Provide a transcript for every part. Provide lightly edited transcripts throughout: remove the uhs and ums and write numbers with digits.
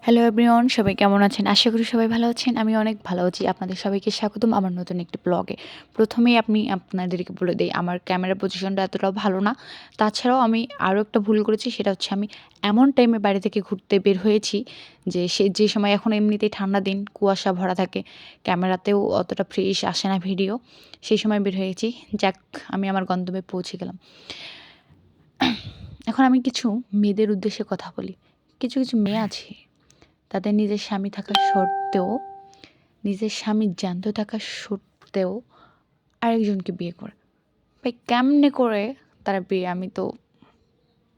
Hello everyone, সবাই কেমন আছেন? আশা করি সবাই ভালো আছেন। আমি অনেক ভালো আছি। আপনাদের সবাইকে স্বাগতম আমার নতুন একটি ব্লগে। প্রথমেই আমি আপনাদেরকে বলে দেই, আমার ক্যামেরার পজিশনটা এতটাও ভালো না। তাছাড়াও আমি আরও একটা ভুল করেছি, সেটা হচ্ছে আমি এমন টাইমে বাড়ি থেকে ঘুরতে বের হয়েছি যে সময় এখন এমনিতেই ঠান্ডা দিন, কুয়াশা ভরা থাকে, ক্যামেরাতেও অতটা ফ্রেশ আসে না ভিডিও। সেই সময় বের হয়েছি। যাক, আমি আমার গন্তব্যে পৌঁছে গেলাম। এখন আমি কিছু মেয়েদের উদ্দেশ্যে কথা বলি। কিছু, কিছু মেয়ে আছে, তাদের নিজের স্বামী থাকা সত্ত্বেও, নিজের স্বামী জ্যান্ত থাকা সত্ত্বেও আরেকজনকে বিয়ে করে। ভাই কেমনে করে তারা বিয়ে, আমি তো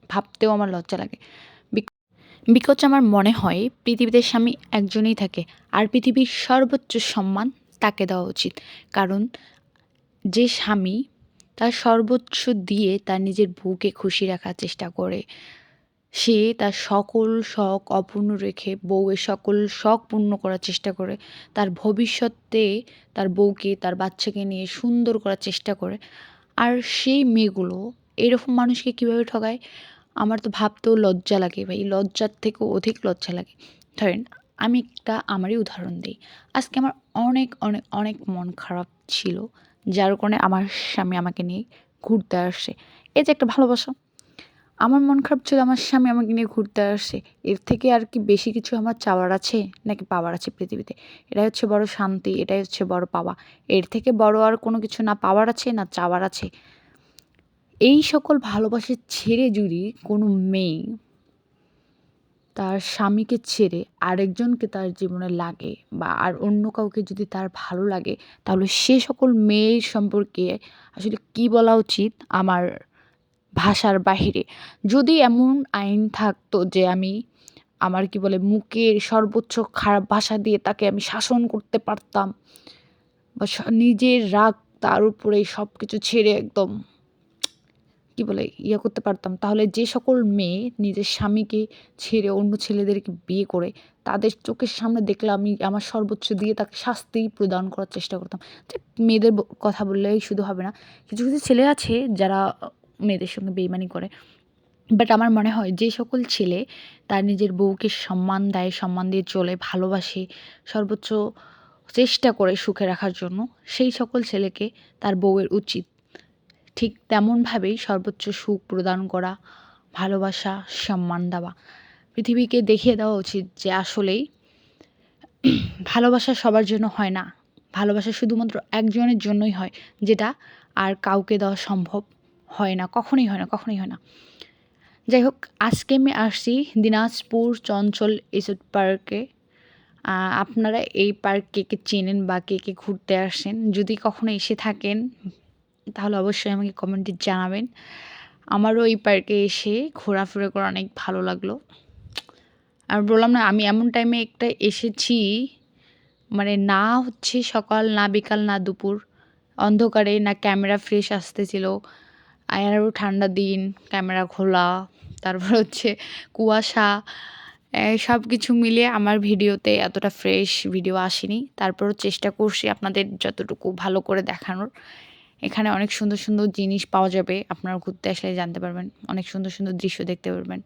ভাবতেও আমার লজ্জা লাগে। বিকজ আমার মনে হয় পৃথিবীতে স্বামী একজনই থাকে, আর পৃথিবীর সর্বোচ্চ সম্মান তাকে দেওয়া উচিত। কারণ যে স্বামী তার সর্বোচ্চ দিয়ে তার নিজের বউকে খুশি রাখার চেষ্টা করে, সে তার সকল শখ অপূর্ণ রেখে বউয়ের সকল শখ পূর্ণ করার চেষ্টা করে, তার ভবিষ্যতে তার বউকে তার বাচ্চাকে নিয়ে সুন্দর করার চেষ্টা করে। আর সেই মেয়েগুলো এরকম মানুষকে কীভাবে ঠকায়, আমার তো ভাবতেও লজ্জা লাগে ভাই, লজ্জার থেকেও অধিক লজ্জা লাগে। ধরেন আমি একটা আমারই উদাহরণ দিই। আজকে আমার অনেক অনেক অনেক মন খারাপ ছিল, যার কারণে আমার স্বামী আমাকে নিয়ে ঘুরতে আসছে। এই যে একটা ভালোবাসা, আমার মন খারাপ ছিল, আমার স্বামী আমাকে নিয়ে ঘুরতে আসছে। এর থেকে আর কি বেশি কিছু আমার চাওয়ার আছে নাকি পাওয়ার আছে পৃথিবীতে? এটাই হচ্ছে বড় শান্তি, এটাই হচ্ছে বড় পাওয়া। এর থেকে বড় আর কোনো কিছু না পাওয়ার আছে না চাওয়ার আছে। এই সকল ভালোবাসা ছেড়ে যদি কোনো মেয়ে তার স্বামীকে ছেড়ে আরেকজনকে তার জীবনে লাগে, বা আর অন্য কাউকে যদি তার ভালো লাগে, তাহলে সে সকল মেয়ের সম্পর্কে আসলে কী বলা উচিত আমার ভাষার বাহিরে। যদি এমন আইন থাকতো যে আমি আমার কি বলে মুখের সর্বোচ্চ খারাপ ভাষা দিয়ে তাকে আমি শাসন করতে পারতাম, বা নিজের রাগ তার উপরে সবকিছু ছেড়ে একদম কি বলে করতে পারতাম, তাহলে যে সকল মেয়ে নিজের স্বামীকে ছেড়ে অন্য ছেলেদেরকে বিয়ে করে, তাদের চোখের সামনে দেখলে আমি আমার সর্বোচ্চ দিয়ে তাকে শাস্তি প্রদান করার চেষ্টা করতাম। যে মেয়েদের কথা বললেই শুধু হবে না, কিছু কিছু ছেলে আছে যারা মেয়েদের সঙ্গে বেইমানি করে। বাট আমার মনে হয় যে সকল ছেলে তার নিজের বউকে সম্মান দেয়, সম্মান দিয়ে চলে, ভালোবাসে, সর্বোচ্চ চেষ্টা করে সুখে রাখার জন্য, সেই সকল ছেলেকে তার বউয়ের উচিত ঠিক তেমনভাবেই সর্বোচ্চ সুখ প্রদান করা, ভালোবাসা, সম্মান দেওয়া। পৃথিবীকে দেখিয়ে দেওয়া উচিত যে আসলেই ভালোবাসা সবার জন্য হয় না। ভালোবাসা শুধুমাত্র একজনের জন্যই হয়, যেটা আর কাউকে দেওয়া সম্ভব হয় না, কখনোই হয় না, কখনোই হয় না। যাই হোক, আজকে আমি আসছি দিনাজপুর চঞ্চল এসড পার্কে। আপনারা এই পার্ক কে কে চেনেন বা কে কে ঘুরতে আসেন? যদি কখনো এসে থাকেন তাহলে অবশ্যই আমাকে কমেন্টে জানাবেন। আমারও এই পার্কে এসে ঘোরাফেরা করে অনেক ভালো লাগলো। আর বললাম না, আমি এমন টাইমে একটা এসেছি, মানে না হচ্ছে সকাল, না বিকাল, না দুপুর, অন্ধকারে, না ক্যামেরা ফ্রেশ আসতেছিল, আরও ঠান্ডা দিন, ক্যামেরা খোলা, তারপর হচ্ছে কুয়াশা, সব কিছু মিলিয়ে আমার ভিডিওতে এতটা ফ্রেশ ভিডিও আসেনি। তারপরও চেষ্টা করছি আপনাদের যতটুকু ভালো করে দেখানোর। এখানে অনেক সুন্দর সুন্দর জিনিস পাওয়া যাবে, আপনারা ঘুরতে আসলে জানতে পারবেন, অনেক সুন্দর সুন্দর দৃশ্য দেখতে পারবেন।